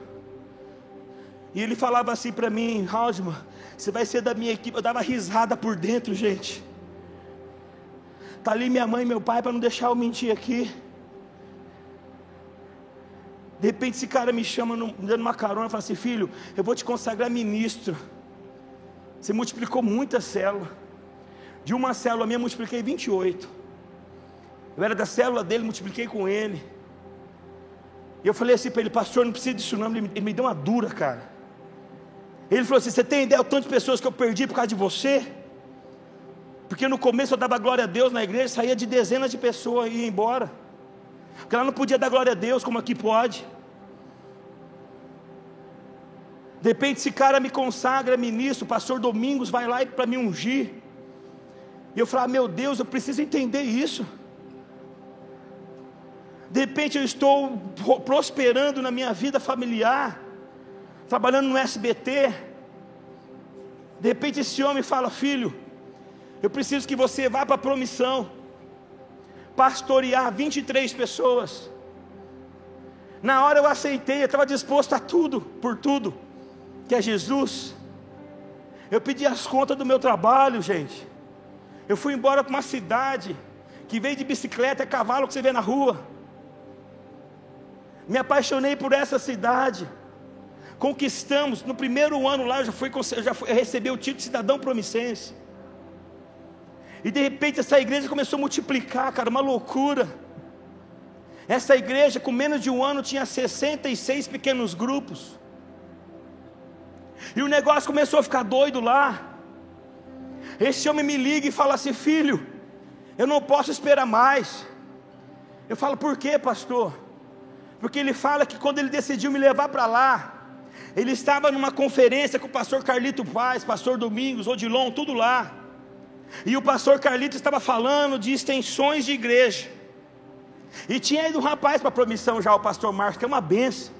e ele falava assim para mim: Haldman, você vai ser da minha equipe. Eu dava risada por dentro, gente. Está ali minha mãe e meu pai para não deixar eu mentir aqui. De repente esse cara me chama, me dando uma carona, e fala assim: filho, eu vou te consagrar ministro. Você multiplicou muita célula. De uma célula minha, multipliquei 28. Eu era da célula dele, multipliquei com ele. E eu falei assim para ele: pastor, não precisa disso não. Ele me deu uma dura, cara. Ele falou assim: você tem ideia do tanto de pessoas que eu perdi por causa de você? Porque no começo eu dava glória a Deus na igreja, saía de dezenas de pessoas e ia embora, porque ela não podia dar glória a Deus como aqui pode. De repente esse cara me consagra ministro, o pastor Domingos vai lá para me ungir. E eu falo: meu Deus, eu preciso entender isso. De repente eu estou prosperando na minha vida familiar, trabalhando no SBT. De repente esse homem fala: filho, eu preciso que você vá para a Promissão, pastorear 23 pessoas. Na hora eu aceitei, eu estava disposto a tudo, por tudo, que é Jesus. Eu pedi as contas do meu trabalho, gente. Eu fui embora para uma cidade que veio de bicicleta, é cavalo que você vê na rua. Me apaixonei por essa cidade. Conquistamos, no primeiro ano lá, eu recebi o título de cidadão promissense. E de repente essa igreja começou a multiplicar, cara, uma loucura. Essa igreja com menos de um ano tinha 66 pequenos grupos. E o negócio começou a ficar doido lá. Esse homem me liga e fala assim: filho, eu não posso esperar mais. Eu falo: por quê, pastor? Porque ele fala que quando ele decidiu me levar para lá, ele estava numa conferência com o pastor Carlito Paz, pastor Domingos, Odilon, tudo lá. E o pastor Carlito estava falando de extensões de igreja. E tinha ido um rapaz para a promissão já, o pastor Marcos, que é uma benção.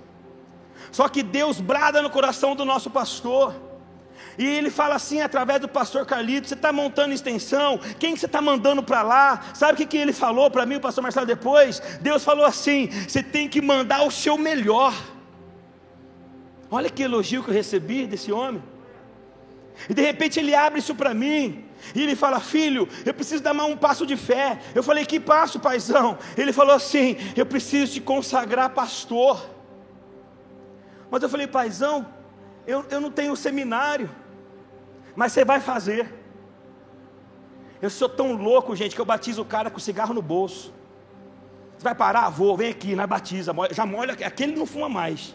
Só que Deus brada no coração do nosso pastor. E ele fala assim, através do pastor Carlito: você está montando extensão, quem que você está mandando para lá? Sabe o que ele falou para mim, o pastor Marcelo, depois? Deus falou assim: você tem que mandar o seu melhor. Olha que elogio que eu recebi desse homem. E de repente ele abre isso para mim, e ele fala: filho, eu preciso dar mais um passo de fé. Eu falei: que passo, paizão? Ele falou assim: eu preciso te consagrar pastor. Mas eu falei: paizão, eu não tenho seminário, mas você vai fazer. Eu sou tão louco, gente, que eu batizo o cara com cigarro no bolso. Você vai parar? Vou, vem aqui, nós batiza, já molha, aquele não fuma mais.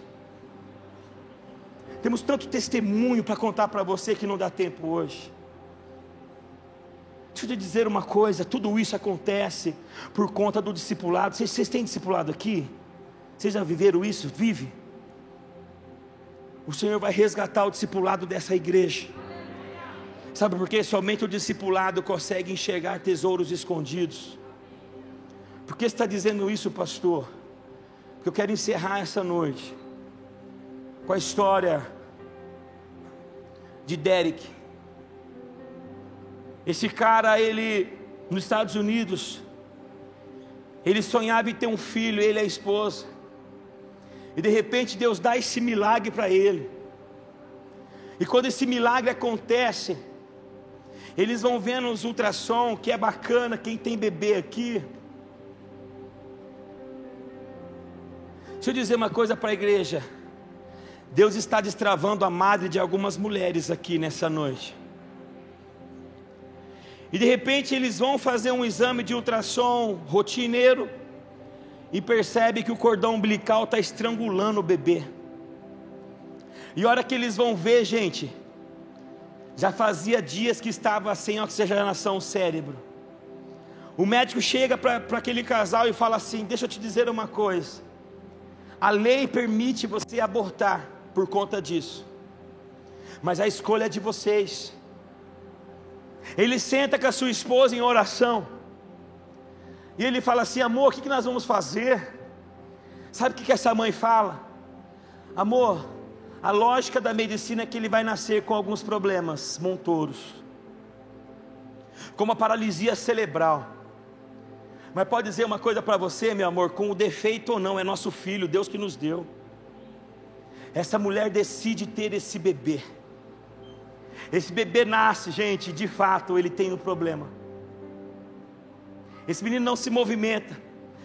Temos tanto testemunho para contar para você que não dá tempo hoje. Deixa eu te dizer uma coisa: tudo isso acontece por conta do discipulado. Vocês têm discipulado aqui? Vocês já viveram isso? Vive. O Senhor vai resgatar o discipulado dessa igreja. Sabe por quê? Somente o discipulado consegue enxergar tesouros escondidos. Por que você está dizendo isso, pastor? Porque eu quero encerrar essa noite com a história de Derek. Esse cara, ele, nos Estados Unidos, ele sonhava em ter um filho, ele e a esposa. E de repente Deus dá esse milagre para ele. E quando esse milagre acontece, eles vão vendo os ultrassom, que é bacana, quem tem bebê aqui. Deixa eu dizer uma coisa para a igreja: Deus está destravando a madre de algumas mulheres aqui nessa noite. E de repente eles vão fazer um exame de ultrassom rotineiro e percebe que o cordão umbilical está estrangulando o bebê. E a hora que eles vão ver, gente, já fazia dias que estava sem oxigenação o cérebro. O médico chega para aquele casal e fala assim: deixa eu te dizer uma coisa, a lei permite você abortar por conta disso, mas a escolha é de vocês. Ele senta com a sua esposa em oração, e ele fala assim: amor, o que nós vamos fazer? Sabe o que essa mãe fala? Amor, a lógica da medicina é que ele vai nascer com alguns problemas montouros, como a paralisia cerebral. Mas pode dizer uma coisa para você, meu amor, com o defeito ou não, é nosso filho, Deus que nos deu. Essa mulher decide ter esse bebê. Esse bebê nasce, gente, de fato ele tem um problema. Esse menino não se movimenta,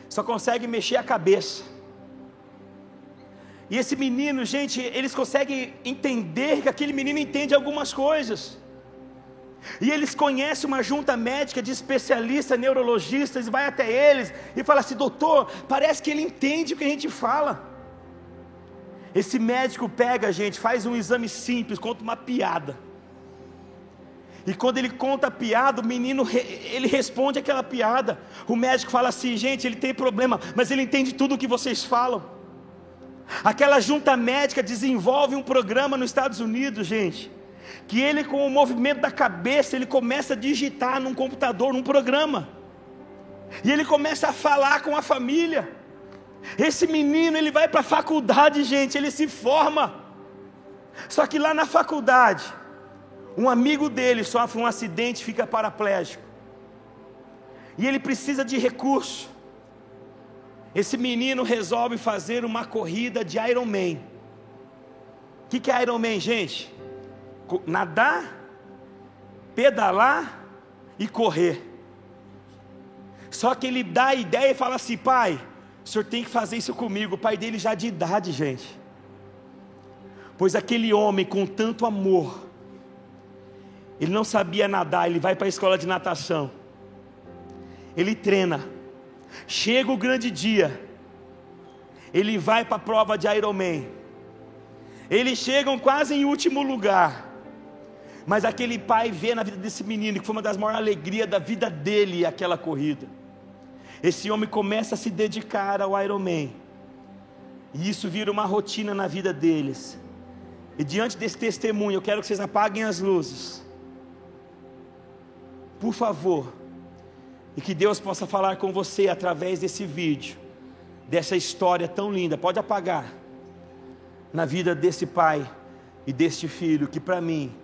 só consegue mexer a cabeça. E esse menino, gente, eles conseguem entender que aquele menino entende algumas coisas. E eles conhecem uma junta médica de especialistas, neurologistas, e vai até eles e fala assim: doutor, parece que ele entende o que a gente fala. Esse médico pega, gente, faz um exame simples, conta uma piada. E quando ele conta a piada, o menino, ele responde aquela piada. O médico fala assim: gente, ele tem problema, mas ele entende tudo o que vocês falam. Aquela junta médica desenvolve um programa nos Estados Unidos, gente, que ele, com o movimento da cabeça, ele começa a digitar num computador, num programa, e ele começa a falar com a família. Esse menino, ele vai para a faculdade, gente, ele se forma. Só que lá na faculdade, um amigo dele sofre um acidente e fica paraplégico, e ele precisa de recurso. Esse menino resolve fazer uma corrida de Ironman. O que é Ironman, gente? Nadar, pedalar e correr. Só que ele dá a ideia e fala assim: pai, o senhor tem que fazer isso comigo. O pai dele já de idade, gente. Pois aquele homem com tanto amor, Ele não sabia nadar, ele vai para a escola de natação. Ele treina. Chega o grande dia. Ele vai para a prova de Ironman. Eles chegam quase em último lugar. Mas aquele pai vê na vida desse menino que foi uma das maiores alegrias da vida dele aquela corrida. Esse homem começa a se dedicar ao Ironman. E isso vira uma rotina na vida deles. E diante desse testemunho, eu quero que vocês apaguem as luzes. Por favor. E que Deus possa falar com você através desse vídeo. Dessa história tão linda. Pode apagar. Na vida desse pai e deste filho, que para mim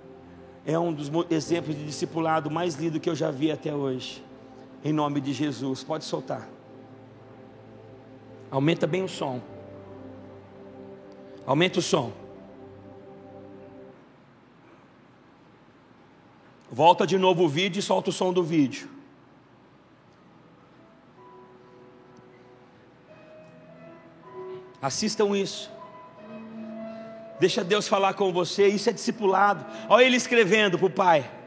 é um dos exemplos de discipulado mais lindo que eu já vi até hoje. Em nome de Jesus. Pode soltar. Aumenta bem o som. Aumenta o som. Volta de novo o vídeo e solta o som do vídeo. Assistam isso. Deixa Deus falar com você. Isso é discipulado. Olha ele escrevendo para o pai.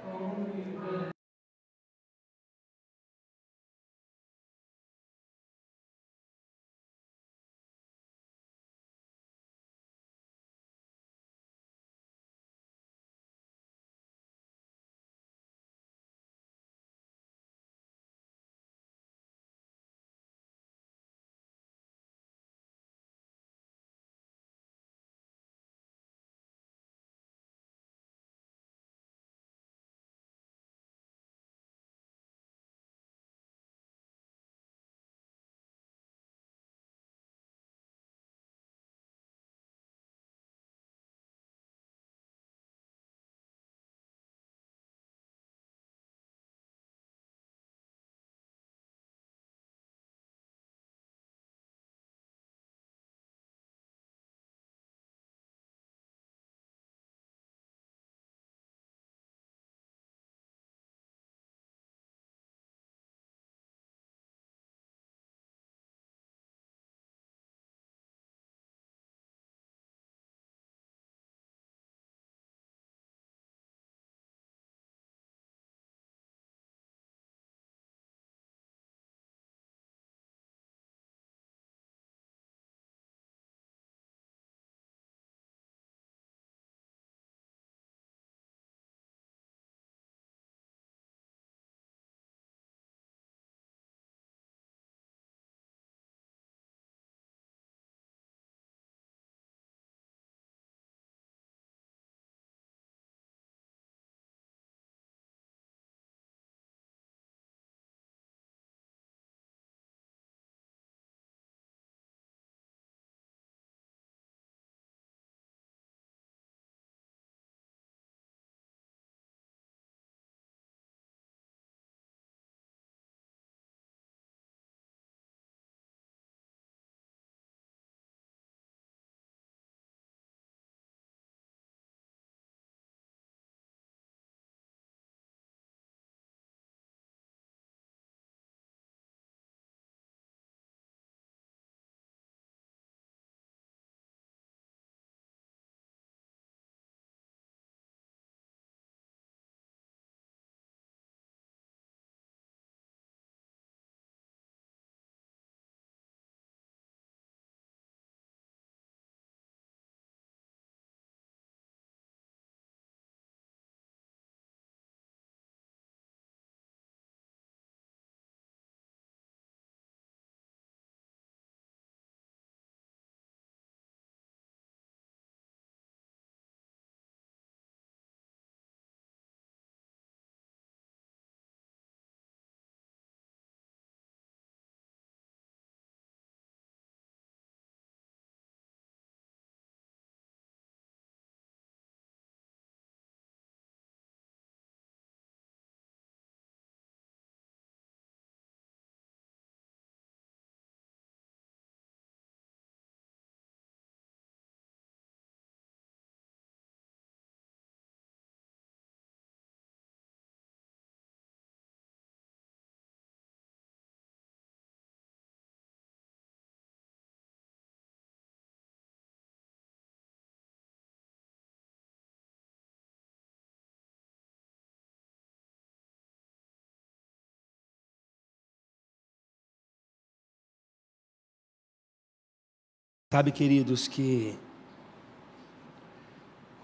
Sabe, queridos, que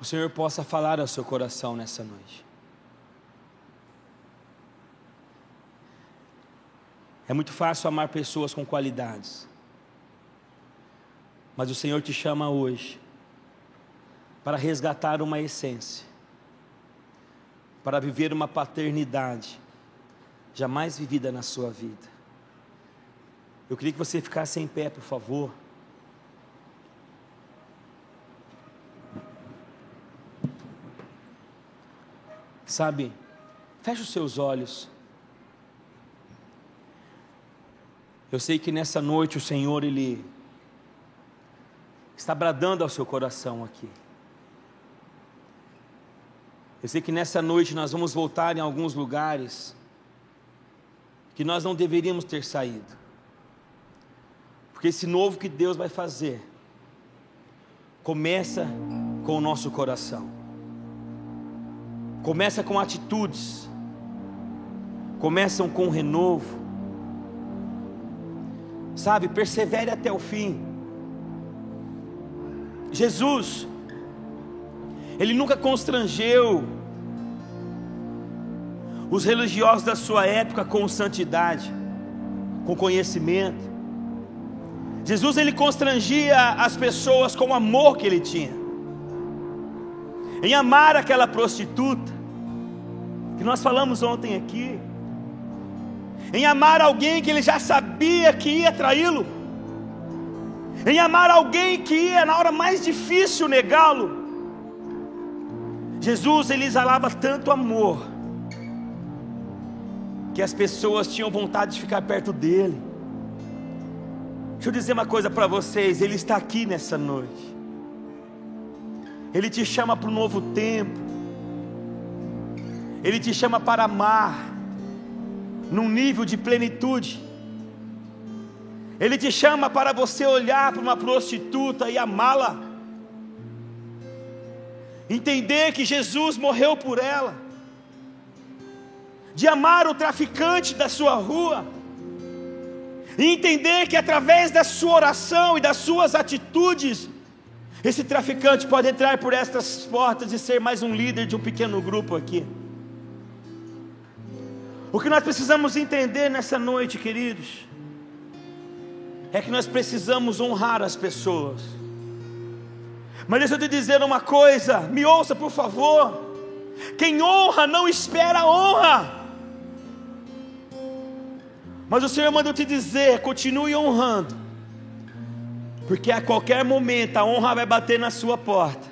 o Senhor possa falar ao seu coração nessa noite. É muito fácil amar pessoas com qualidades, mas o Senhor te chama hoje para resgatar uma essência, para viver uma paternidade jamais vivida na sua vida. Eu queria que você ficasse em pé, por favor. Sabe, feche os seus olhos. Eu sei que nessa noite o Senhor, Ele está bradando ao seu coração aqui. Eu sei que nessa noite nós vamos voltar em alguns lugares que nós não deveríamos ter saído, porque esse novo que Deus vai fazer começa com o nosso coração, começa com atitudes, começam com o renovo. Sabe, persevere até o fim. Jesus, Ele nunca constrangeu os religiosos da sua época com santidade, com conhecimento. Jesus, Ele constrangia as pessoas com o amor que Ele tinha, em amar aquela prostituta, que nós falamos ontem aqui, em amar alguém que Ele já sabia que ia traí-lo, em amar alguém que ia na hora mais difícil negá-lo. Jesus, Ele exalava tanto amor, que as pessoas tinham vontade de ficar perto dEle. Deixa eu dizer uma coisa para vocês, Ele está aqui nessa noite, Ele te chama para um novo tempo, Ele te chama para amar num nível de plenitude. Ele te chama para você olhar para uma prostituta e amá-la, entender que Jesus morreu por ela, de amar o traficante da sua rua, e entender que através da sua oração e das suas atitudes, esse traficante pode entrar por estas portas e ser mais um líder de um pequeno grupo aqui. O que nós precisamos entender nessa noite, queridos, é que nós precisamos honrar as pessoas. Mas deixa eu te dizer uma coisa, me ouça por favor. Quem honra não espera honra. Mas o Senhor mandou te dizer, continue honrando, porque a qualquer momento a honra vai bater na sua porta,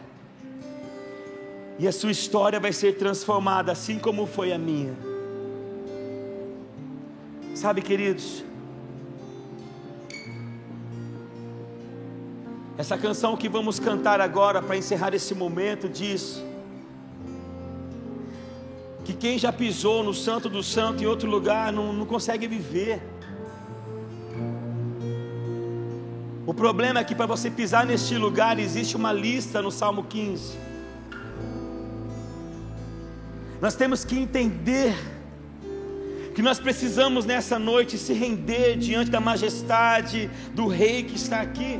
e a sua história vai ser transformada, assim como foi a minha. Sabe, queridos, essa canção que vamos cantar agora para encerrar esse momento diz que quem já pisou no Santo do Santo em outro lugar não consegue viver. O problema é que para você pisar neste lugar existe uma lista no Salmo 15. Nós temos que entender que nós precisamos nessa noite se render diante da majestade do Rei que está aqui,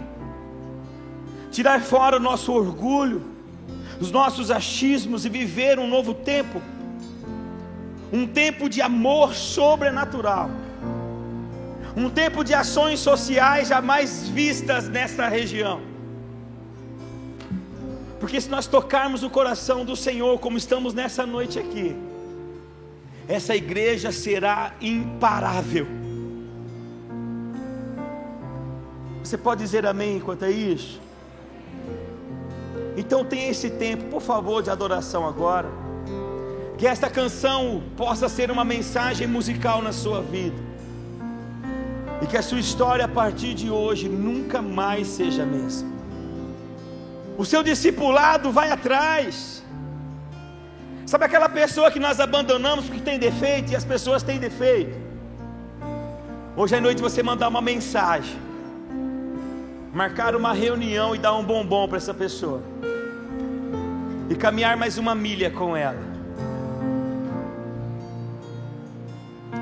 tirar fora o nosso orgulho, os nossos achismos e viver um novo tempo, um tempo de amor sobrenatural, um tempo de ações sociais jamais vistas nesta região. Porque se nós tocarmos o coração do Senhor como estamos nessa noite aqui, essa igreja será imparável. Você pode dizer amém enquanto é isso? Então tenha esse tempo, por favor, de adoração agora. Que esta canção possa ser uma mensagem musical na sua vida, e que a sua história a partir de hoje nunca mais seja a mesma. O seu discipulado vai atrás. Sabe aquela pessoa que nós abandonamos porque tem defeito, e as pessoas têm defeito? Hoje à noite você mandar uma mensagem, marcar uma reunião e dar um bombom para essa pessoa, e caminhar mais uma milha com ela.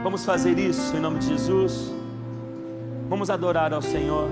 Vamos fazer isso em nome de Jesus. Vamos adorar ao Senhor.